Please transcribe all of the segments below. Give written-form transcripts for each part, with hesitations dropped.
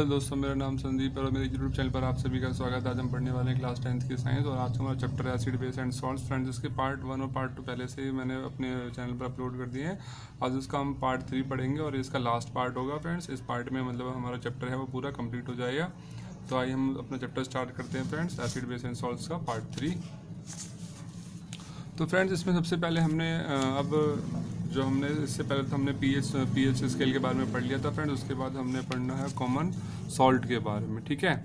Hello दोस्तों, मेरा नाम संदीप है और मेरे यूट्यूब चैनल पर आप सभी का स्वागत है। आज हम पढ़ने वाले हैं क्लास 10th की साइंस और आज हमारा चैप्टर है acid base and salts. Friends, इसके पार्ट 1 और पार्ट 2 पहले से ही मैंने अपने चैनल पर अपलोड कर दिए हैं। आज उसका हम पार्ट 3 पढ़ेंगे और इसका लास्ट पार्ट होगा। फ्रेंड्स, इस पार्ट में मतलब हमारा चैप्टर है वो पूरा कंप्लीट हो जाएगा। तो आइए हम अपना चैप्टर स्टार्ट करते हैं friends, acid base and salts का पार्ट 3। तो फ्रेंड्स, इसमें सबसे पहले हमने इससे पहले तो हमने पीएच स्केल के बारे में पढ़ लिया था फ्रेंड्स। उसके बाद हमने पढ़ना है कॉमन सॉल्ट के बारे में, ठीक है।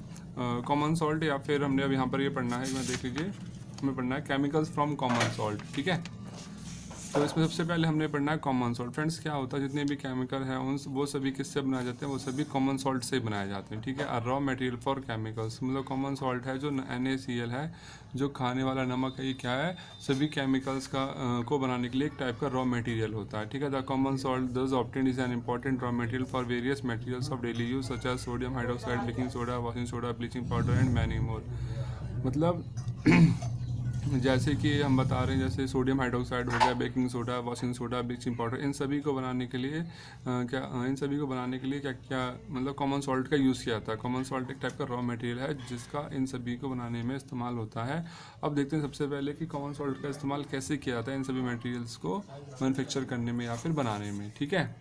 कॉमन सॉल्ट या फिर हमने अब यहाँ पर ये पढ़ना है, देख लीजिए, हमें पढ़ना है केमिकल्स फ्रॉम कॉमन सॉल्ट, ठीक है। तो इसमें सबसे पहले हमने पढ़ना है कॉमन सॉल्ट। फ्रेंड्स, क्या होता है, जितने भी केमिकल हैं वो सभी किससे बनाए जाते हैं, वो सभी कॉमन सॉल्ट से बनाए जाते हैं, ठीक है। रॉ मटेरियल फॉर केमिकल्स, मतलब कॉमन सॉल्ट है जो NaCl है, जो खाने वाला नमक है, ये क्या है, सभी केमिकल्स को बनाने के लिए एक टाइप का रॉ मटेरियल होता है, ठीक है। The common salt thus obtained is an important raw material for various materials of daily use such as sodium hydroxide, baking soda, washing soda, bleaching powder and many more. मतलब जैसे कि हम बता रहे हैं, जैसे सोडियम हाइड्रोक्साइड हो गया, baking soda, washing soda, bleaching powder, इन सभी को बनाने के लिए क्या मतलब कॉमन सॉल्ट का यूज़ किया जाता है। कॉमन सॉल्ट एक टाइप का रॉ मटेरियल है जिसका इन सभी को बनाने में इस्तेमाल होता है। अब देखते हैं सबसे पहले कि कॉमन सॉल्ट का इस्तेमाल कैसे किया जाता है इन सभी मटेरियल्स को मैन्युफैक्चर करने में या फिर बनाने में, ठीक है।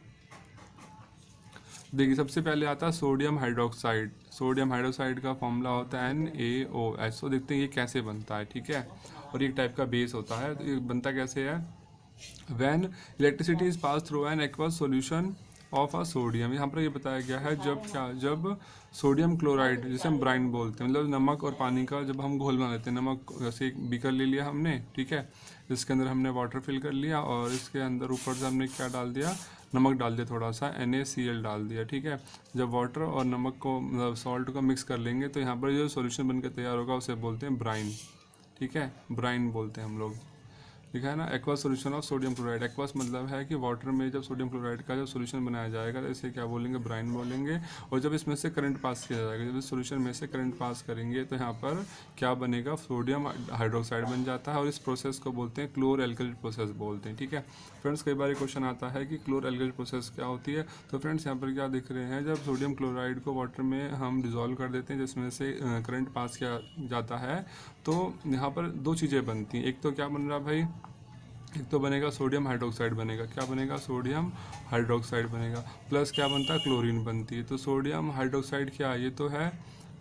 देखिए, सबसे पहले आता है सोडियम हाइड्रोक्साइड। सोडियम हाइड्रोक्साइड का फॉर्मूला होता है NaOH। तो देखते हैं ये कैसे बनता है, ठीक है। और एक टाइप का बेस होता है। तो ये बनता कैसे है, when electricity is pass through an aqueous solution of a sodium. यहाँ पर ये बताया गया है जब सोडियम क्लोराइड, जिसे हम ब्राइन बोलते हैं, मतलब नमक और पानी का जब हम घोल बना लेते हैं। नमक जैसे एक बीकर ले लिया हमने, ठीक है, इसके अंदर हमने वाटर फिल कर लिया और इसके अंदर ऊपर से हमने क्या डाल दिया, नमक डाल दिया, थोड़ा सा NaCl डाल दिया, ठीक है। जब वाटर और नमक को मतलब सॉल्ट को मिक्स कर लेंगे तो यहाँ पर जो सॉल्यूशन बनकर तैयार होगा उसे बोलते हैं ब्राइन, ठीक है, ब्राइन बोलते हैं हम लोग। लिखा है ना, aqueous solution of sodium chloride. Aqueous मतलब है कि वाटर में जब सोडियम क्लोराइड का जब सॉल्यूशन बनाया जाएगा तो इसे क्या बोलेंगे, ब्राइन बोलेंगे। और जब इसमें से करंट पास किया जाएगा, जब इस सॉल्यूशन में से करंट पास करेंगे तो यहाँ पर क्या बनेगा, सोडियम हाइड्रोक्साइड बन जाता है और इस प्रोसेस को बोलते हैं क्लोर एल्कली प्रोसेस बोलते हैं, ठीक है। फ्रेंड्स, कई बार क्वेश्चन आता है कि क्लोर एल्कली प्रोसेस क्या होती है। तो फ्रेंड्स, यहाँ पर क्या दिख रहे हैं, जब सोडियम क्लोराइड को वाटर में हम डिजोल्व कर देते हैं जिसमें से करंट पास किया जाता है, तो यहाँ पर दो चीज़ें बनती हैं। एक तो क्या बन रहा भाई, एक तो बनेगा सोडियम हाइड्रोक्साइड बनेगा, क्या बनेगा, सोडियम हाइड्रोक्साइड बनेगा, प्लस क्या बनता है, क्लोरीन बनती है। तो सोडियम हाइड्रोक्साइड क्या है, ये तो है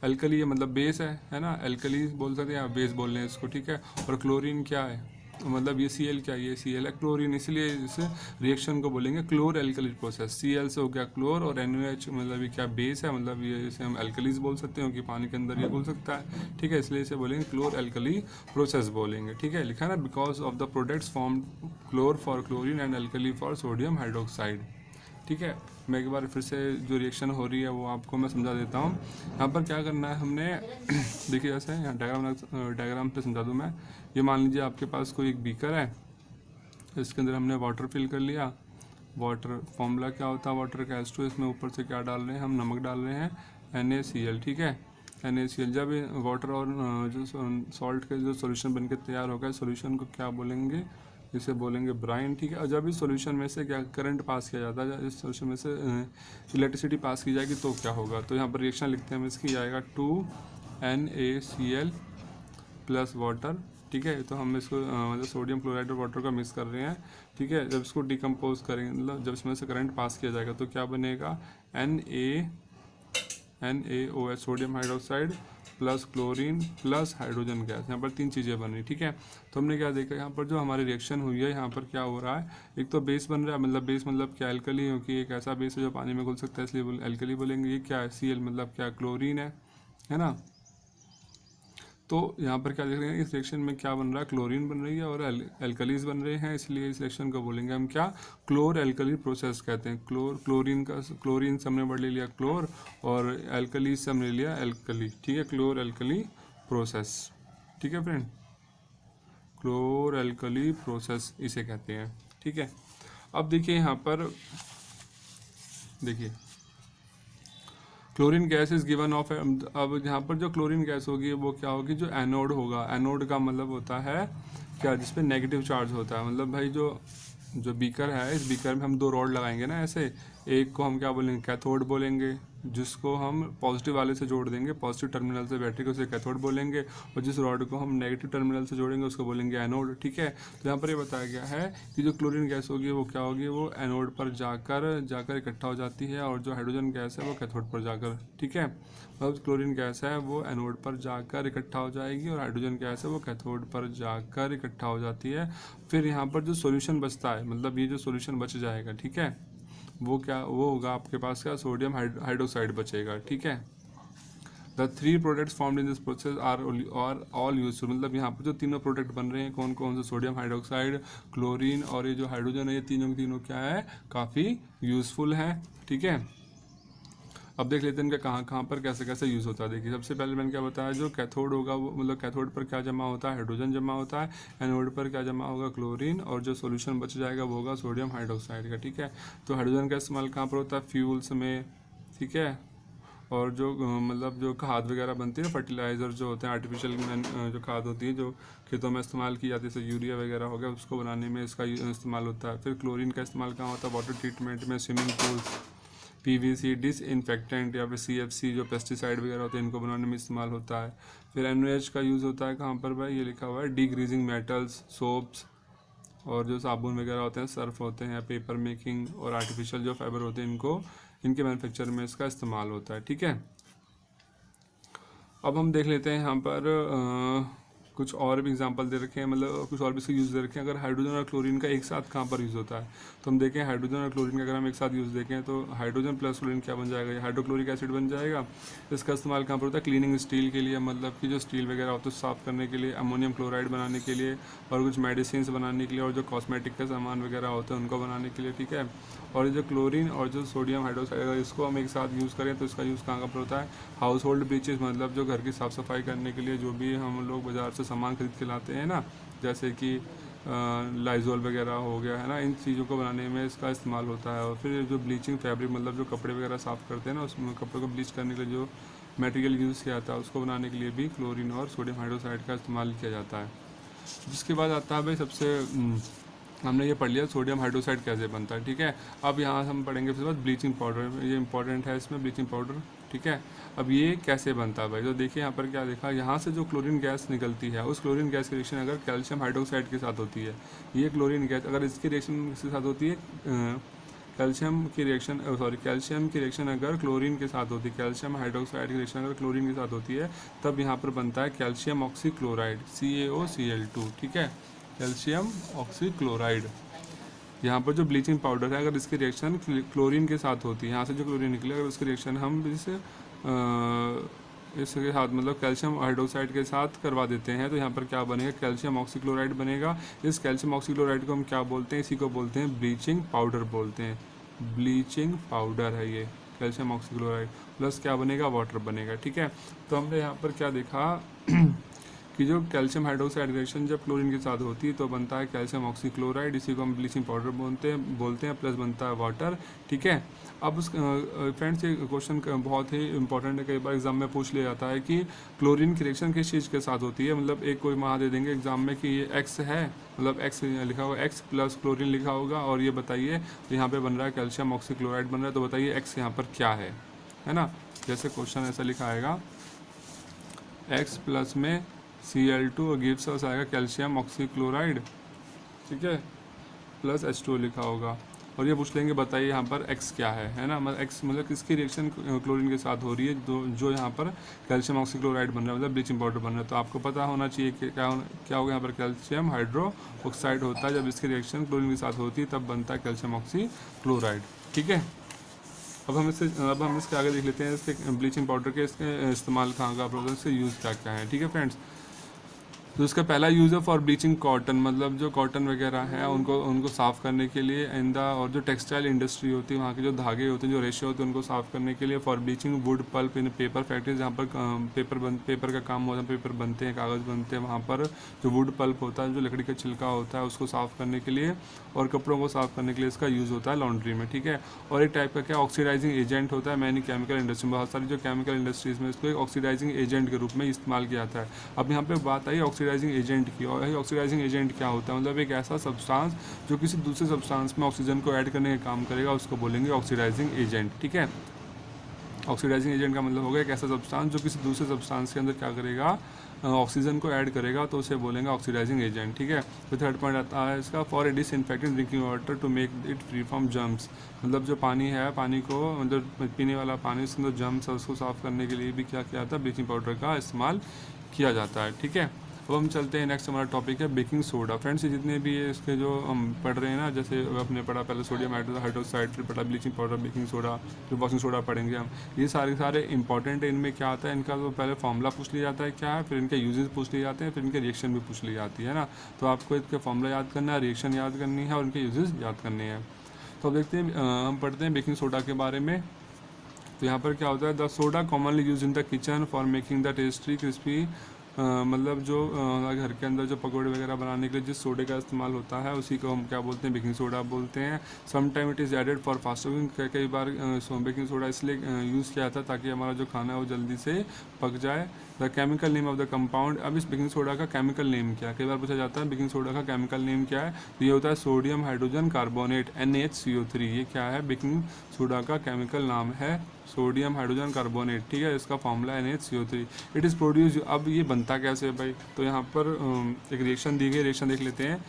अल्कली, मतलब बेस है ना, अल्कली बोल सकते हैं या बेस बोल रहे हैं इसको, ठीक है। और क्लोरीन क्या है, मतलब ये Cl क्या है, ये Cl है, क्लोरीन, इसलिए इस रिएक्शन को बोलेंगे क्लोर एल्कली प्रोसेस। Cl से हो गया क्लोर और NaOH मतलब ये क्या, बेस है, मतलब ये इसे हम एल्कलीज बोल सकते हैं क्योंकि पानी के अंदर ये बोल सकता है, ठीक है। इसलिए इसे बोलेंगे क्लोर एल्कली प्रोसेस बोलेंगे, ठीक है। लिखा है ना, because of the products form chlor for chlorine and alkali for sodium hydroxide, ठीक है। मैं एक बार फिर से जो रिएक्शन हो रही है वो आपको मैं समझा देता हूँ। यहाँ पर क्या करना है हमने देखिए, जैसे यहाँ डायग्राम पे समझा दूँ मैं। ये मान लीजिए आपके पास कोई एक बीकर है, इसके अंदर हमने वाटर फिल कर लिया। वाटर फॉर्मूला क्या होता है, वाटर का H2, इसमें ऊपर से क्या डाल रहे हैं, हम नमक डाल रहे हैं NaCl, ठीक है, NaCl। जब वाटर और जो सॉल्ट के जो सॉल्यूशन बनकर तैयार होगा, सॉल्यूशन को क्या बोलेंगे, इसे बोलेंगे ब्राइन, ठीक है। और जब इस सॉल्यूशन में से क्या करंट पास किया जाता है, इस सॉल्यूशन में से इलेक्ट्रिसिटी पास की जाएगी तो क्या होगा, तो यहाँ पर रिएक्शन लिखते हैं हम, इसकी जाएगा 2NaCl प्लस वाटर, ठीक है। तो हम इसको मतलब सोडियम क्लोराइड और वाटर का मिक्स कर रहे हैं, ठीक है। जब इसको डिकम्पोज करेंगे, मतलब जब इसमें से करंट पास किया जाएगा तो क्या बनेगा, NaOH sodium hydroxide plus chlorine plus hydrogen gas. यहाँ पर तीन चीज़ें बन रही, ठीक है। तो हमने क्या देखा, यहाँ पर जो हमारी रिएक्शन हुई है, यहाँ पर क्या हो रहा है, एक तो बेस बन रहा है, मतलब बेस मतलब क्या, एल्कली, क्योंकि एक ऐसा बेस है जो पानी में घुल सकता है, इसलिए एल्कली बोलेंगे। ये क्या है, Cl मतलब क्या, क्लोरीन है ना। तो यहाँ पर क्या देख रहे हैं, इस रिएक्शन में क्या बन रहा है, क्लोरीन बन रही है और एल्कलीज बन रहे हैं, इसलिए इस रिएक्शन को बोलेंगे हम क्या, क्लोर एल्कली प्रोसेस कहते हैं। क्लोरीन से हमने वर्ड ले लिया क्लोर और एल्कलीज से हमने लिया एल्कली, ठीक है, क्लोर एल्कली प्रोसेस, ठीक है फ्रेंड, क्लोर एल्कली प्रोसेस इसे कहते हैं, ठीक है। अब देखिए यहाँ पर, देखिए chlorine gas is given of, अब यहाँ पर जो क्लोरीन गैस होगी वो क्या होगी, जो एनोड होगा। एनोड का मतलब होता है क्या, जिसपे नेगेटिव चार्ज होता है। मतलब भाई जो बीकर है, इस बीकर में हम दो रॉड लगाएंगे ना, ऐसे एक को हम क्या बोलेंगे, कैथोड बोलेंगे, जिसको हम पॉजिटिव वाले से जोड़ देंगे, पॉजिटिव टर्मिनल से बैटरी को, उसे कैथोड बोलेंगे, और जिस रॉड को हम नेगेटिव टर्मिनल से जोड़ेंगे उसको बोलेंगे एनोड। ठीक है, तो यहाँ पर ये बताया गया है कि जो क्लोरीन गैस होगी वो क्या होगी, वो एनोड पर जाकर इकट्ठा हो जाती है, और जो हाइड्रोजन गैस है वो कैथोड पर जाकर, ठीक है, मतलब क्लोरीन गैस है वो एनोड पर जाकर इकट्ठा हो जाएगी, और हाइड्रोजन गैस है वो कैथोड पर जाकर इकट्ठा हो जाती है। फिर यहाँ पर जो सॉल्यूशन बचता है, मतलब ये जो सॉल्यूशन बच जाएगा, ठीक है, वो होगा आपके पास क्या, सोडियम हाइड्रोक्साइड बचेगा। ठीक है, the 3 products formed in this process are all useful, मतलब यहाँ पर जो तीनों प्रोडक्ट बन रहे हैं कौन कौन से, सोडियम हाइड्रोक्साइड, क्लोरीन और ये जो हाइड्रोजन है, ये तीनों के तीनों क्या है, काफ़ी यूजफुल है। ठीक है, अब देख लेते हैं इनका कहाँ कहाँ पर कैसे कैसे यूज़ होता है। देखिए, सबसे पहले मैंने क्या बताया, जो कैथोड होगा वो, मतलब कैथोड पर क्या जमा होता है, हाइड्रोजन जमा होता है, एनोड पर क्या जमा होगा, क्लोरीन, और जो सॉल्यूशन बच जाएगा वो होगा सोडियम हाइड्रोक्साइड का। ठीक है, तो हाइड्रोजन का इस्तेमाल कहाँ पर होता है, फ्यूल्स में, ठीक है, और जो मतलब जो खाद वगैरह बनती है, फर्टिलाइज़र जो होते हैं, आर्टिफिशियल जो खाद होती है जो खेतों में इस्तेमाल की जाती है, जैसे यूरिया वगैरह हो गया, उसको बनाने में इसका इस्तेमाल होता है। फिर क्लोरीन का इस्तेमाल कहाँ होता है, वाटर ट्रीटमेंट में, स्विमिंग पूल्स, पीवीसी डिसइंफेक्टेंट, या फिर सीएफसी जो पेस्टिसाइड वगैरह होते हैं इनको बनाने में इस्तेमाल होता है। फिर NaOH का यूज़ होता है कहाँ पर भाई, ये लिखा हुआ है, डीग्रीजिंग मेटल्स, सोप्स, और जो साबुन वगैरह होते हैं, सर्फ होते हैं, पेपर मेकिंग, और आर्टिफिशियल जो फाइबर होते हैं इनके मैन्युफैक्चर में इसका इस्तेमाल होता है। ठीक है, अब हम देख लेते हैं यहाँ पर कुछ और भी एग्जांपल दे रखे हैं, मतलब कुछ और भी इसके यूज़ दे रखे हैं। अगर हाइड्रोजन और क्लोरीन का एक साथ कहाँ पर यूज़ होता है, तो हम देखें हाइड्रोजन और क्लोरीन का अगर हम एक साथ यूज़ देखें तो हाइड्रोजन प्लस क्लोरीन क्या बन जाएगा, हाइड्रोक्लोरिक एसिड बन जाएगा। इसका इस्तेमाल कहाँ पर होता है, क्लीनिंग स्टील के लिए, मतलब कि जो स्टील वगैरह होता है साफ़ करने के लिए, अमोनियम क्लोराइड बनाने के लिए, और कुछ मेडिसिन बनाने के लिए, और जो कॉस्मेटिक के सामान वगैरह होते हैं उनको बनाने के लिए। ठीक है, और जो क्लोरीन और जो सोडियम हाइड्रोक्साइड, अगर इसको हम एक साथ यूज़ करें तो इसका यूज़ कहाँ पर होता है, हाउस होल्ड ब्लीचेस, मतलब जो घर की साफ़ सफाई करने के लिए जो भी हम लोग बाज़ार से सामान खरीद के लाते हैं ना, जैसे कि लाइजोल वगैरह हो गया है ना, इन चीज़ों को बनाने में इसका इस्तेमाल होता है। और फिर जो ब्लीचिंग फैब्रिक, मतलब जो कपड़े वगैरह साफ़ करते हैं ना, उसमें कपड़े को ब्लीच करने के लिए जो मटेरियल यूज़ किया जाता है उसको बनाने के लिए भी क्लोरीन और सोडियम हाइड्रोक्साइड का इस्तेमाल किया जाता है। जिसके बाद आता है भाई सबसे हमने ये पढ़ लिया सोडियम हाइड्रोक्साइड कैसे बनता है। ठीक है, अब यहाँ हम पढ़ेंगे फिर बाद ब्लीचिंग पाउडर, ये इंपॉर्टेंट है इसमें, ब्लीचिंग पाउडर। ठीक है, अब ये कैसे बनता है भाई, तो देखिए यहाँ पर क्या देखा, यहाँ से जो क्लोरीन गैस निकलती है उस क्लोरीन गैस की रिएक्शन अगर कैल्शियम हाइड्रोक्साइड के साथ होती है, ये क्लोरीन गैस अगर इसकी रिएक्शन के साथ होती है, कैल्शियम की रिएक्शन अगर क्लोरीन के साथ होती है, कैल्शियम हाइड्रोक्साइड की रिएक्शन अगर क्लोरीन के साथ होती है, तब यहाँ पर बनता है कैल्शियम ऑक्सीक्लोराइड, CaOCl2। ठीक है, कैल्शियम ऑक्सीक्लोराइड। यहाँ पर जो ब्लीचिंग पाउडर है अगर इसकी रिएक्शन क्लोरीन के साथ होती है, यहाँ से जो क्लोरीन निकले अगर उसकी रिएक्शन हम इसके साथ मतलब कैल्शियम हाइड्रोक्साइड के साथ करवा देते हैं, तो यहाँ पर क्या बनेगा, कैल्शियम ऑक्सीक्लोराइड बनेगा। इस कैल्शियम ऑक्सीक्लोराइड को हम क्या बोलते हैं, इसी को बोलते हैं ब्लीचिंग पाउडर बोलते हैं, ब्लीचिंग पाउडर है ये कैल्शियम ऑक्सीक्लोराइड, प्लस क्या बनेगा, वाटर बनेगा। ठीक है, तो हमने यहाँ पर क्या देखा कि जो कैल्शियम हाइड्रोक्साइड रिएक्शन जब क्लोरीन के साथ होती है तो बनता है कैल्शियम ऑक्सीक्लोराइड, इसी को हम ब्लीचिंग पाउडर बोलते हैं, प्लस बनता है वाटर। ठीक है, अब उस फ्रेंड्स ये क्वेश्चन बहुत ही इंपॉर्टेंट है, कई बार एग्जाम में पूछ लिया जाता है कि क्लोरीन की रिएक्शन किस चीज़ के साथ होती है, मतलब एक कोई वहाँ दे देंगे एग्जाम में कि ये X है, मतलब X लिखा होगा, X प्लस क्लोरीन लिखा होगा, और ये बताइए यहाँ पे बन रहा है कैल्शियम ऑक्सीक्लोराइड बन रहा है, तो बताइए X यहाँ पर क्या है ना। जैसे क्वेश्चन ऐसा लिखा आएगा, X प्लस में Cl2 और गिव्स अस आएगा कैल्शियम ऑक्सीक्लोराइड, ठीक है, प्लस H2 लिखा होगा, और ये पूछ लेंगे बताइए यहाँ पर X क्या है ना, मतलब X मतलब किसकी रिएक्शन क्लोरीन के साथ हो रही है, जो यहाँ पर कैल्शियम ऑक्सीक्लोराइड बन रहा है, मतलब ब्लीचिंग पाउडर बन रहा है। तो आपको पता होना चाहिए कि क्या होगा, यहाँ पर कैल्शियम हाइड्रोक्साइड होता है, जब इसकी रिएक्शन क्लोरीन के साथ होती है तब बनता है कैल्शियम ऑक्सीक्लोराइड। ठीक है, अब हम इसके आगे देख लेते हैं इसके ब्लीचिंग पाउडर के इसके इस्तेमाल कहाँ का प्रोसेस से यूज़ क्या क्या है। ठीक है फ्रेंड्स, तो इसका पहला यूज़ है फॉर ब्लीचिंग कॉटन, मतलब जो कॉटन वगैरह है उनको साफ़ करने के लिए, और जो टेक्सटाइल इंडस्ट्री होती है वहाँ के जो धागे होते हैं, जो रेशे होते हैं, उनको साफ़ करने के लिए। For bleaching wood pulp in paper factory, जहाँ पर पेपर का काम होता है, पेपर बनते हैं, कागज़ बनते हैं, वहाँ पर जो वुड पल्प होता है, जो लकड़ी का छिलका होता है, उसको साफ़ करने के लिए, और कपड़ों को साफ़ करने के लिए इसका यूज़ होता है लॉन्ड्री में। ठीक है, और एक टाइप का क्या ऑक्सीडाइजिंग एजेंट होता है मैनी केमिकल इंडस्ट्री में, बहुत सारी जो केमिकल इंडस्ट्रीज़ में इसको एक ऑक्सीडाइजिंग एजेंट के रूप में इस्तेमाल किया जाता है। अब यहाँ पर बात आई ऑक्सीडाइजिंग एजेंट की। और ऑक्सीडाइजिंग एजेंट क्या होता है, मतलब एक ऐसा सब्सटेंस जो किसी दूसरे सब्सटेंस में ऑक्सीजन को ऐड करने का काम करेगा, उसको बोलेंगे ऑक्सीडाइजिंग एजेंट। ठीक है, ऑक्सीडाइजिंग एजेंट का मतलब होगा एक ऐसा सब्सटेंस जो किसी दूसरे सब्सटेंस के अंदर क्या करेगा, ऑक्सीजन को ऐड करेगा, तो उसे बोलेंगे ऑक्सीडाइजिंग एजेंट। ठीक है, तो थर्ड पॉइंट आता है इसका, for disinfecting drinking water to make it free from germs. मतलब जो पानी है, पानी को मतलब पीने वाला पानी, उसके अंदर जर्म्स है उसको साफ करने के लिए भी क्या किया जाता है, ब्लीचिंग पाउडर का इस्तेमाल किया जाता है। ठीक है, अब हम चलते हैं नेक्स्ट, हमारा टॉपिक है बेकिंग सोडा। फ्रेंड्स ये जितने भी इसके जो हम पढ़ रहे हैं ना, जैसे अपने पढ़ा पहले सोडियम हाइड्रोक्साइड, फिर पढ़ा ब्लीचिंग पाउडर, बेकिंग सोडा, फिर वॉशिंग सोडा पढ़ेंगे हम। ये सारे इंपॉर्टेंट है। इनमें क्या आता है, इनका तो पहले फॉर्मूला पूछ लिया जाता है क्या है, फिर इनके यूजेस पूछ लिए जाते हैं, फिर इनके रिएक्शन भी पूछ ली जाती है ना। तो आपको इसके फॉर्मूला याद करना है, रिएक्शन याद करनी है और इनके यूजेस याद करने हैं। तो अब देखते हैं, हम पढ़ते हैं बेकिंग सोडा के बारे में। तो यहाँ पर क्या होता है, the soda commonly use in the kitchen for making the tasty crispy, मतलब जो घर के अंदर जो पकौड़े वगैरह बनाने के लिए जिस सोडे का इस्तेमाल होता है उसी को हम क्या बोलते हैं, बेकिंग सोडा बोलते हैं। Some time it is added for fast cooking, कई बार बेकिंग सोडा इसलिए यूज़ किया जाता है ताकि हमारा जो खाना है वो जल्दी से पक जाए। The chemical name of the compound, अब इस बेकिंग सोडा का केमिकल नेम क्या है, कई बार पूछा जाता है बेकिंग सोडा का केमिकल नेम क्या है। तो ये होता है सोडियम हाइड्रोजन कार्बोनेट, NaCO3। ये क्या है, बेकिंग सोडा का केमिकल नाम है सोडियम हाइड्रोजन कार्बोनेट। ठीक है, इसका formula NaCO3। It is produce, अब ये बनता कैसे है भाई, तो यहाँ पर एक रिएक्शन दी गई, रिएक्शन देख लेते हैं।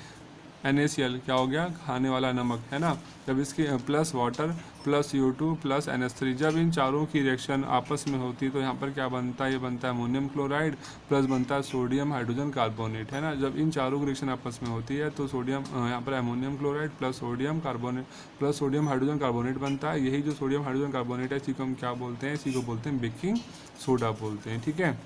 NaCl क्या हो गया, खाने वाला नमक है ना, जब इसकी plus water plus CO2 plus NH3, जब इन चारों की रिएक्शन आपस में होती है तो यहाँ पर क्या बनता है, ये बनता है अमोनियम क्लोराइड प्लस बनता है सोडियम हाइड्रोजन कार्बोनेट, है ना। जब इन चारों की रिएक्शन आपस में होती है तो सोडियम, यहाँ पर ammonium chloride plus sodium carbonate plus sodium hydrogen carbonate बनता है। यही जो सोडियम हाइड्रोजन कार्बोनेट है, इसी को हम क्या बोलते हैं, इसी को बोलते हैं बेकिंग सोडा बोलते हैं। ठीक है,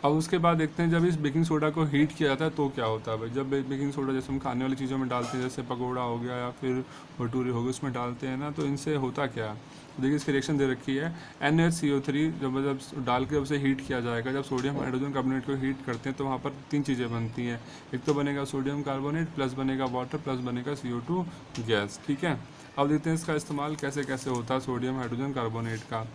अब उसके बाद देखते हैं जब इस बेकिंग सोडा को हीट किया जाता है तो क्या होता है भाई। जब बेकिंग सोडा जैसे हम खाने वाली चीज़ों में डालते हैं, जैसे पकौड़ा हो गया या फिर भटूरे हो गए, उसमें डालते हैं ना, तो इनसे होता क्या है, देखिए इसकी रिएक्शन दे रखी है। NaCO3 जब डाल के उसे हीट किया जाएगा, जब सोडियम हाइड्रोजन कार्बोनेट को हीट करते हैं तो वहाँ पर तीन चीज़ें बनती हैं। एक तो बनेगा सोडियम कार्बोनेट प्लस बनेगा वाटर प्लस बनेगा CO2 गैस। ठीक है, अब देखते हैं इसका इस्तेमाल कैसे कैसे होता है सोडियम हाइड्रोजन कार्बोनेट का।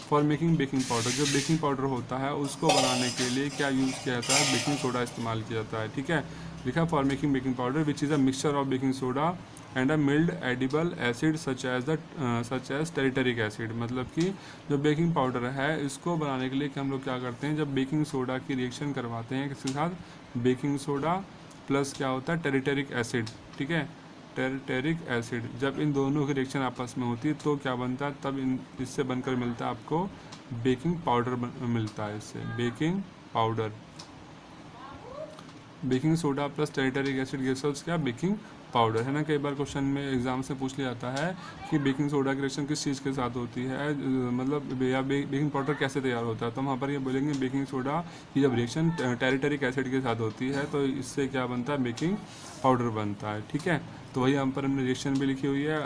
फॉर मेकिंग बेकिंग पाउडर, जो बेकिंग पाउडर होता है उसको बनाने के लिए क्या यूज़ किया जाता है, बेकिंग सोडा इस्तेमाल किया जाता है। ठीक है, लिखा for making baking powder which is a mixture of baking soda and a mild edible acid such as tartaric acid. मतलब कि जो बेकिंग पाउडर है इसको बनाने के लिए कि हम लोग क्या करते हैं, जब बेकिंग सोडा की रिएक्शन करवाते हैं किसके साथ, बेकिंग सोडा प्लस क्या होता है, टेरिटरिक एसिड। ठीक है, टेरिटरिक एसिड, जब इन दोनों की रिएक्शन आपस में होती है तो क्या बनता है, तब इससे बनकर मिलता है आपको बेकिंग पाउडर मिलता है। इससे baking powder, baking soda plus tartaric acid gives us क्या, बेकिंग पाउडर, है ना। कई बार क्वेश्चन में एग्जाम से पूछ लिया जाता है कि बेकिंग सोडा की रिएक्शन किस चीज़ के साथ होती है, मतलब या बेकिंग पाउडर कैसे तैयार होता है, तो हम वहाँ पर ये बोलेंगे बेकिंग सोडा की जब रिएक्शन टेरिटरिक एसिड के साथ होती है तो इससे क्या बनता है, बेकिंग पाउडर बनता है। ठीक है, तो वही यहाँ पर हमने रिएक्शन भी लिखी हुई है।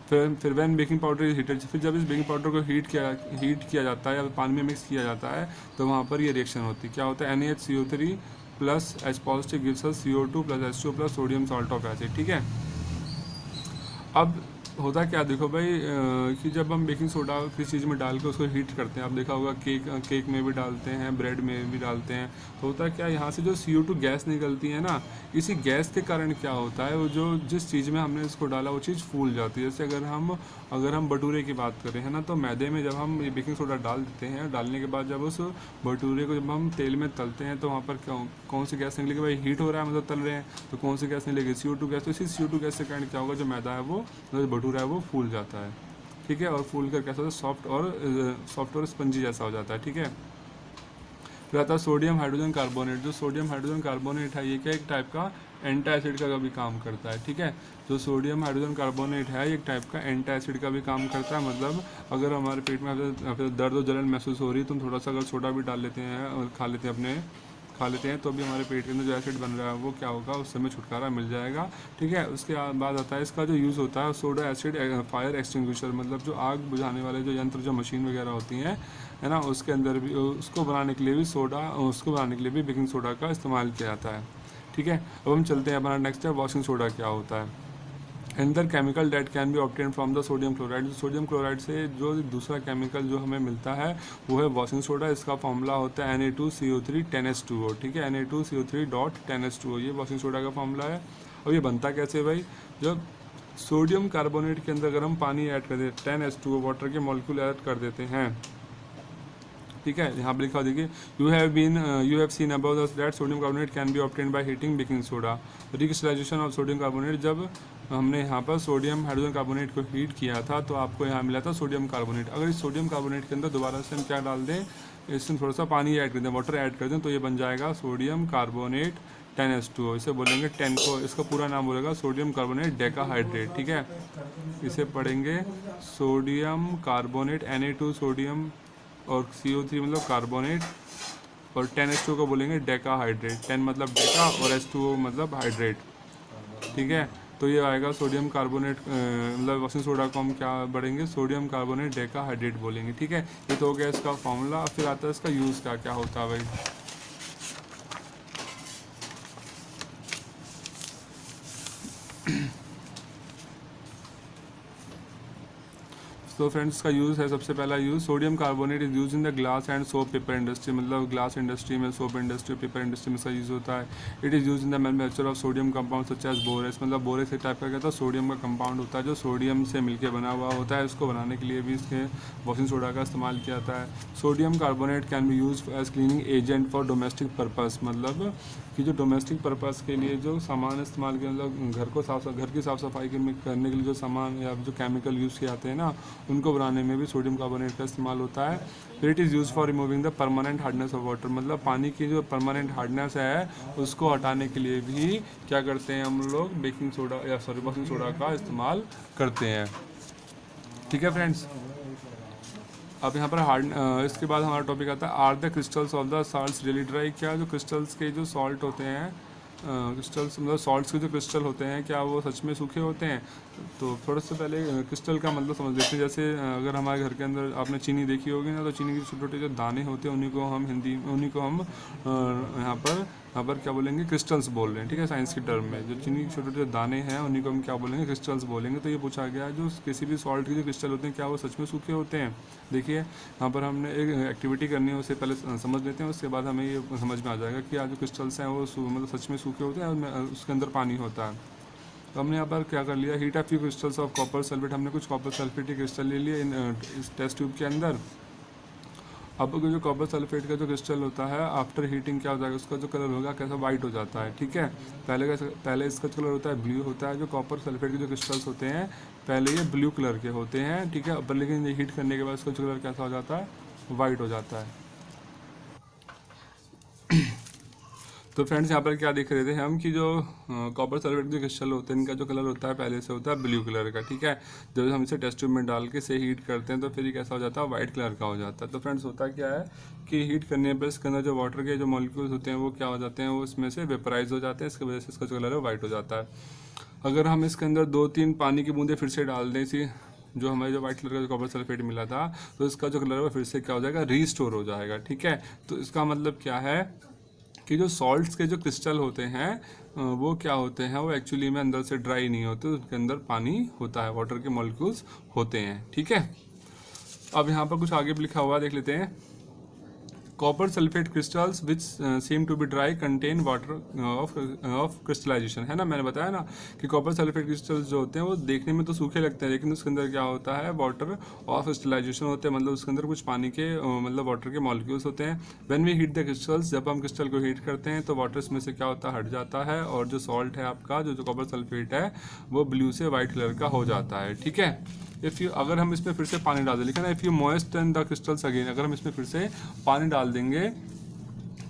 फिर when baking powder is heated, फिर जब इस बेकिंग पाउडर को हीट किया जाता है या पानी में मिक्स किया जाता है तो वहाँ पर ये रिएक्शन होती है। क्या होता है, NaCO3 plus H positive gives us CO2 plus H2 plus sodium salt of acid. ठीक है, अब होता क्या, देखो भाई कि जब हम बेकिंग सोडा किसी चीज़ में डाल के उसको हीट करते हैं, आप देखा होगा केक में भी डालते हैं, ब्रेड में भी डालते हैं, तो होता क्या, यहाँ से जो CO2 गैस निकलती है ना, इसी गैस के कारण क्या होता है, वो जो जिस चीज़ में हमने इसको डाला वो चीज़ फूल जाती है। जैसे अगर हम भटूरे की बात करें, है ना, तो मैदे में जब हम ये बेकिंग सोडा डाल देते हैं, डालने के बाद जब उस भटूरे को जब हम तेल में तलते हैं तो वहाँ पर कौन सी गैस निकलेगी भाई, हीट हो रहा है मतलब तल रहे हैं, तो कौन सी गैस निकलेगी, CO2 गैस। तो इसी CO2 गैस के कारण क्या होगा, जो मैदा है वो भटूरा है वो फूल जाता है। ठीक है, और फूल कर कैसा होता है, सॉफ्ट और स्पंजी जैसा हो जाता है। ठीक है, फिर आता है सोडियम हाइड्रोजन कार्बोनेट। जो सोडियम हाइड्रोजन कार्बोनेट है ये क्या, एक टाइप का एंटी एसिड का भी काम करता है। ठीक है, जो सोडियम हाइड्रोजन कार्बोनेट है एक टाइप का एंटी एसिड का भी काम करता है। मतलब अगर हमारे पेट में दर्द और जलन महसूस हो रही है तो हम थोड़ा सा अगर सोडा भी डाल लेते हैं और खा लेते हैं तो भी हमारे पेट के अंदर जो एसिड बन रहा है वो क्या होगा, उससे हमें छुटकारा मिल जाएगा। ठीक है, उसके बाद आता है इसका जो यूज़ होता है, सोडा एसिड फायर एक्सटिंग्विशर, मतलब जो आग बुझाने वाले जो यंत्र, जो मशीन वगैरह होती हैं, है ना, उसके अंदर भी उसको बनाने के लिए भी बेकिंग सोडा का इस्तेमाल किया जाता है। ठीक है, अब हम चलते हैं, हमारा नेक्स्ट है वॉशिंग सोडा क्या होता है। Another chemical that can be obtained from the sodium chloride. Sodium chloride से जो दूसरा केमिकल जो हमें मिलता है वो है वॉशिंग सोडा। इसका फॉर्मूला होता है Na2CO3 10H2O, ठीक है, Na2CO3.10H2O, ये वॉशिंग सोडा का फॉर्मूला है। और ये बनता कैसे भाई, जब सोडियम कार्बोनेट के अंदर अगर हम पानी ऐड कर देते 10H2O वाटर के मॉलिक्यूल ऐड कर देते हैं, ठीक है, यहाँ पर लिखा देखिए, you have seen about that sodium carbonate can B obtained by heating baking soda. Recrystallisation of sodium carbonate, जब हमने यहाँ पर सोडियम हाइड्रोजन कार्बोनेट को हीट किया था तो आपको यहाँ मिला था सोडियम कार्बोनेट। अगर इस सोडियम कार्बोनेट के अंदर दोबारा से हम क्या डाल दें, इसमें थोड़ा सा पानी ऐड कर दें, वाटर ऐड कर दें, तो ये बन जाएगा सोडियम कार्बोनेट 10H2O। इसे बोलेंगे 10 को, इसका पूरा नाम बोलेगा सोडियम कार्बोनेट डेकाहाइड्रेट, ठीक है। इसे पढ़ेंगे सोडियम कार्बोनेट, Na2 सोडियम और CO3 मतलब कार्बोनेट, और 10H2O को बोलेंगे डेकाहाइड्रेट। 10 मतलब डेका और H2O मतलब हाइड्रेट, ठीक है। तो ये आएगा सोडियम कार्बोनेट, मतलब वॉशिंग सोडा को हम क्या बढ़ेंगे, सोडियम कार्बोनेट डेकाहाइड्रेट बोलेंगे, ठीक है। ये तो हो गया इसका फॉर्मूला। फिर आता है इसका यूज़ क्या होता है भाई। तो फ्रेंड्स का यूज़ है, सबसे पहला use, sodium carbonate is use in the glass and soap paper industry, मतलब ग्लास इंडस्ट्री में, सोप इंडस्ट्री, पेपर इंडस्ट्री में इसका यूज़ होता है। It is use in the manufacture of sodium compound such as borax, मतलब borax एक type का क्या था, सोडियम का कंपाउंड होता है जो सोडियम से मिलकर बना हुआ होता है। इसको बनाने के लिए भी इसके वॉशिंग सोडा का इस्तेमाल किया जाता है। Sodium carbonate can be use as cleaning agent for domestic purpose, मतलब कि जो डोमेस्टिक पर्पस के लिए जो सामान इस्तेमाल किया, मतलब घर की साफ़ सफाई करने के लिए जो सामान या जो केमिकल यूज़ किए जाते हैं ना, उनको बनाने में भी सोडियम कार्बोनेट का इस्तेमाल होता है। फिर it is use for removing the permanent hardness of water, मतलब पानी की जो परमानेंट हार्डनेस है उसको हटाने के लिए भी क्या करते हैं हम लोग, बेकिंग सोडा या वॉशिंग सोडा का इस्तेमाल करते हैं, ठीक है फ्रेंड्स। अब यहाँ पर इसके बाद हमारा टॉपिक आता है, are the crystals of the salts really dry. क्या जो क्रिस्टल्स के जो सॉल्ट होते हैं, क्रिस्टल्स मतलब सॉल्ट्स के जो क्रिस्टल होते हैं, क्या वो सच में सूखे होते हैं। तो थोड़ा सा पहले क्रिस्टल का मतलब समझ लेते हैं। जैसे अगर हमारे घर के अंदर आपने चीनी देखी होगी ना, तो चीनी के छोटे छोटे जो दाने होते हैं उन्हीं को हम यहाँ पर क्या बोलेंगे, क्रिस्टल्स बोल रहे हैं, ठीक है, साइंस की टर्म में। जो चीनी के छोटे छोटे दाने हैं उन्हीं को हम क्या बोलेंगे, क्रिस्टल्स बोलेंगे। तो ये पूछा गया है जो किसी भी सॉल्ट के जो क्रिस्टल होते हैं क्या वो सच में सूखे होते हैं। देखिए यहाँ पर हमने एक एक्टिविटी करनी है, उससे पहले समझ लेते हैं, उसके बाद हमें ये समझ में आ जाएगा कि आज जो क्रिस्टल्स हैं वो मतलब सच में सूखे होते हैं और उसके अंदर पानी होता है। तो हमने यहाँ पर क्या कर लिया, heat a few crystals of copper sulphate, हमने कुछ कॉपर सल्फेट के क्रिस्टल ले लिए इस टेस्ट ट्यूब के अंदर। अब जो कॉपर सल्फेट का जो क्रिस्टल होता है, आफ्टर हीटिंग क्या हो जाएगा, उसका जो कलर होगा कैसा, वाइट हो जाता है, ठीक है। पहले इसका कलर होता है ब्लू होता है। जो कॉपर सल्फेट के जो क्रिस्टल्स होते हैं पहले ये ब्लू कलर के होते हैं, ठीक है, पर लेकिन हीट करने के बाद इसका जो कलर कैसा हो जाता है, वाइट हो जाता है। तो फ्रेंड्स यहाँ पर क्या देख रहे थे हम कि जो कॉपर सल्फेट के क्रिस्टल होते हैं इनका जो कलर होता है पहले से होता है ब्लू कलर का, ठीक है। जब हम इसे टेस्ट ट्यूब में डाल के से हीट करते हैं तो फिर ये कैसा हो जाता है, वाइट कलर का हो जाता है। तो फ्रेंड्स होता क्या है कि हीट करने पर इसके अंदर जो वाटर के जो मॉलिक्यूल्स होते हैं वो क्या हो जाते हैं, वो इसमें से वेपराइज हो जाते हैं, इसकी वजह से इसका जो कलर है वाइट हो जाता है। अगर हम इसके अंदर 2-3 पानी की बूंदें फिर से डाल दें, इसी जो हमें जो वाइट कलर का जो कॉपर सल्फेट मिला था, तो इसका जो कलर है फिर से क्या हो जाएगा, रीस्टोर हो जाएगा, ठीक है। तो इसका मतलब क्या है कि जो सॉल्ट्स के जो क्रिस्टल होते हैं वो क्या होते हैं, वो एक्चुअली में अंदर से ड्राई नहीं होते, उसके अंदर पानी होता है, वाटर के मॉलिक्यूल्स होते हैं, ठीक है। अब यहाँ पर कुछ आगे भी लिखा हुआ देख लेते हैं। Copper sulphate crystals which seem to be dry contain water of crystallisation, है ना, मैंने बताया ना कि कॉपर सल्फेट क्रिस्टल्स जो होते हैं वो देखने में तो सूखे लगते हैं लेकिन उसके अंदर क्या होता है, वाटर ऑफ क्रिस्टलाइजेशन होते हैं, मतलब उसके अंदर कुछ पानी के मतलब वाटर के मॉलिक्यूल्स होते हैं। When we heat the crystals, जब हम क्रिस्टल को हीट करते हैं तो वाटर इसमें से क्या होता है, हट जाता है, और जो सॉल्ट है आपका जो कॉपर सल्फेट है वो ब्लू से वाइट कलर का हो जाता है, ठीक है। अगर हम इसमें फिर से पानी डाल दें, लिखा ना, if you moisten the crystals again, अगर हम इसमें फिर से पानी डाल देंगे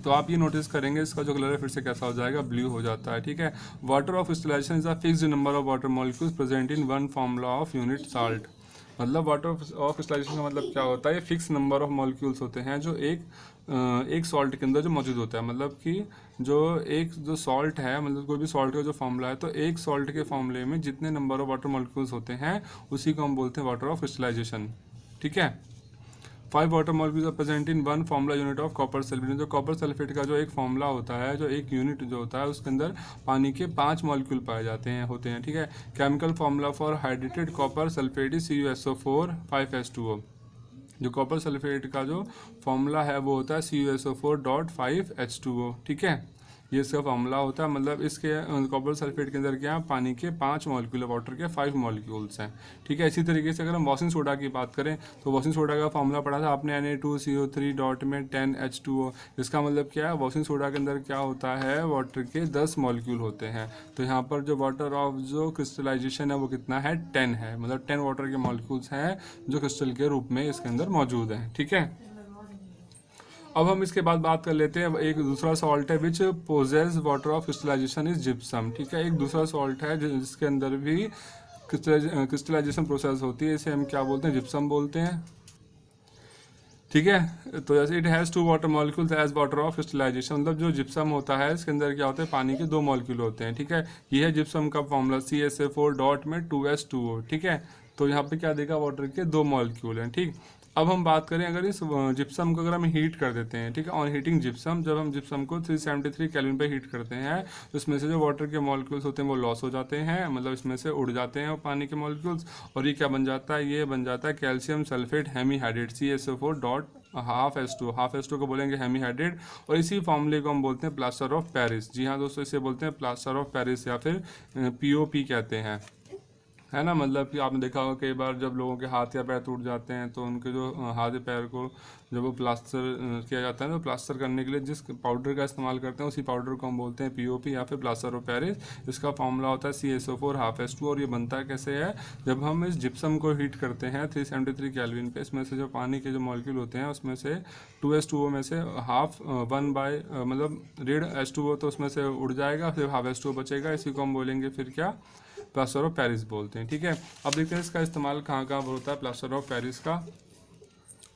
तो आप ये नोटिस करेंगे इसका जो कलर है फिर से कैसा हो जाएगा, ब्लू हो जाता है, ठीक है। Water of crystallization is a fixed number of water molecules present in one formula of unit salt, मतलब वाटर ऑफ क्रिस्टलाइजेशन का मतलब क्या होता है, ये फिक्स नंबर ऑफ मॉलिक्यूल्स होते हैं जो एक सॉल्ट के अंदर जो मौजूद होता है, मतलब कि जो सॉल्ट है, मतलब कोई भी सॉल्ट का जो फॉर्मूला है, तो एक सॉल्ट के फॉर्मूले में जितने नंबर ऑफ वाटर मॉलिक्यूल्स होते हैं उसी को हम बोलते हैं वाटर ऑफ क्रिस्टलाइजेशन, ठीक है। 5 water molecules are present in 1 formula unit of copper sulphate. जो कॉपर सल्फेट का जो एक फॉर्मूला होता है, जो एक यूनिट जो होता है, उसके अंदर पानी के 5 मॉलिक्यूल पाए जाते हैं होते हैं, ठीक है। Chemical formula for hydrated copper sulphate is CuSO4 5H2O। जो कॉपर सल्फेट का जो फॉर्मूला है वो होता है CuSO4.5H2O, ठीक है। ये इसका फॉर्मूला होता है, मतलब इसके कॉपर सल्फेट के अंदर क्या पानी के 5 मॉलिक्यूल, वाटर के 5 मॉलिक्यूल्स हैं, ठीक है। इसी तरीके से अगर हम वॉशिंग सोडा की बात करें तो वॉशिंग सोडा का फॉर्मूला पढ़ा था आपने Na2CO3 डॉट में 10H2O। इसका मतलब क्या है, वॉशिंग सोडा के अंदर क्या होता है, वाटर के 10 मॉलिक्यूल होते हैं। तो यहाँ पर जो वाटर ऑफ जो क्रिस्टलाइजेशन है वो कितना है, 10 है, मतलब 10 वाटर के मॉलिक्यूल्स हैं जो क्रिस्टल के रूप में इसके अंदर मौजूद हैं, ठीक है। अब हम इसके बाद बात कर लेते हैं एक दूसरा सॉल्ट है which possesses water of crystallization is gypsum, ठीक है। एक दूसरा सॉल्ट है जिसके अंदर भी क्रिस्टलाइजेशन प्रोसेस होती है, इसे हम क्या बोलते हैं, जिप्सम बोलते हैं, ठीक है। तो जैसे it has 2 water molecules as water of crystallization, मतलब जो जिप्सम होता है इसके अंदर क्या होता है, पानी के 2 मॉलिक्यूल होते हैं, ठीक है। ये है जिप्सम का फॉर्मूला CSA4 डॉट में 2H2O, ठीक है। तो यहाँ पे क्या देगा, वाटर के 2 मॉलिक्यूल हैं, ठीक। अब हम बात करें अगर इस जिप्सम को अगर हम हीट कर देते हैं, ठीक है, ऑन हीटिंग जिप्सम, जब हम जिप्सम को 373 केल्विन पे हीट करते हैं तो इसमें से जो वाटर के मॉलिक्यूल्स होते हैं वो लॉस हो जाते हैं, मतलब इसमें से उड़ जाते हैं वो पानी के मॉलिक्यूल्स, और ये क्या बन जाता है, ये बन जाता है calcium sulphate hemihydrate CSO4 dot half H2O को बोलेंगे हेमीहाइड्रेट, और इसी फॉर्मूले को हम बोलते हैं प्लास्टर ऑफ पेरिस। जी हाँ दोस्तों, इसे बोलते हैं प्लास्टर ऑफ पेरिस या फिर POP कहते हैं, है ना। मतलब कि आपने देखा होगा कई बार जब लोगों के हाथ या पैर टूट जाते हैं तो उनके जो हाथ या पैर को जब वो प्लास्टर किया जाता है तो प्लास्टर करने के लिए जिस पाउडर का इस्तेमाल करते हैं उसी पाउडर को हम बोलते हैं POP या फिर प्लास्टर ऑफ पेरिस। इसका फॉर्मूला होता है CSO4 हाफ H2O, और ये बनता है कैसे है, जब हम इस जिप्सम को हीट करते हैं 373 केल्विन पे, इसमें से जो पानी के जो मॉलिक्यूल होते हैं उसमें से 2H2O में से हाफ 1 बाय मतलब 1.5H2O तो उसमें से उड़ जाएगा, फिर हाफ H2O बचेगा, इसी को हम बोलेंगे फिर क्या, प्लास्टर ऑफ पेरिस बोलते हैं, ठीक है। अब देखते हैं इसका इस्तेमाल कहाँ कहाँ होता है प्लास्टर ऑफ पेरिस का।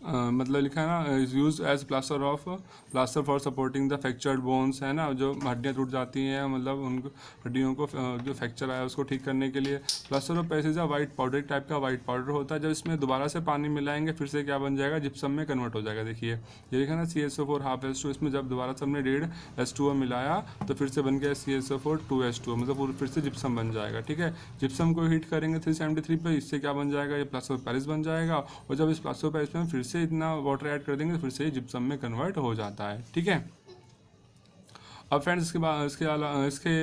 मतलब लिखा है ना, is use as plaster for supporting the fractured bones, है ना, जो हड्डियाँ टूट जाती हैं, मतलब उन हड्डियों को जो फ्रैक्चर आया उसको ठीक करने के लिए। प्लास्टर ऑफ पेरिस का वाइट पाउडर टाइप का वाइट पाउडर होता है, जब इसमें दोबारा से पानी मिलाएंगे फिर से क्या बन जाएगा, जिप्सम में कन्वर्ट हो जाएगा। देखिए ये लिखा है ना CSO4 हाफ H2O, इसमें जब दोबारा से हमने 1.5H2O मिलाया तो फिर से बन गया CSO4 2H2O, मतलब फिर से जिप्सम बन जाएगा, ठीक है। जिप्सम को हीट करेंगे 373 पे, इससे क्या बन जाएगा, ये प्लास्टर ऑफ पेरिस बन जाएगा, और जब इस प्लास्टर ऑफ पेरिस में फिर से इतना वाटर ऐड कर देंगे तो फिर से ये जिप्सम में कन्वर्ट हो जाता है, ठीक है। अब फ्रेंड्स इसके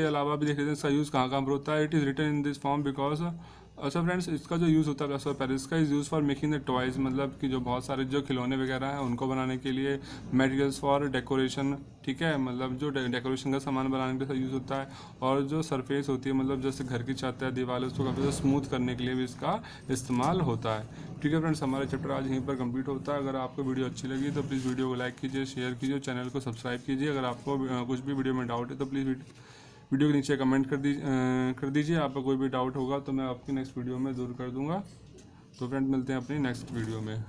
अलावा भी देख लेते हैं इसका यूज़ कहाँ कहाँ पर होता है। It is written in this form because, अच्छा फ्रेंड्स, इसका जो यूज़ होता है प्लास्टर ऑफ पेरिस का is use for making the toys, मतलब कि जो बहुत सारे जो खिलौने वगैरह हैं उनको बनाने के लिए, मटेरियल्स फॉर डेकोरेशन, ठीक है, मतलब जो डेकोरेशन का सामान बनाने के लिए यूज़ होता है, और जो सरफेस होती है मतलब जैसे घर की छत है, दीवार है, उसको काफ़ी ज़्यादा स्मूथ करने के लिए भी इसका इस्तेमाल होता है, ठीक है फ्रेंड्स। हमारा चैप्टर आज यहीं पर कंप्लीट होता है। अगर आपको वीडियो अच्छी लगी तो प्लीज़ वीडियो को लाइक कीजिए, शेयर कीजिए, चैनल को सब्सक्राइब कीजिए। अगर आपको कुछ भी वीडियो में डाउट है तो प्लीज़ वीडियो के नीचे कमेंट कर दीजिए। आपका कोई भी डाउट होगा तो मैं आपकी नेक्स्ट वीडियो में दूर कर दूंगा। तो फ्रेंड मिलते हैं अपनी नेक्स्ट वीडियो में।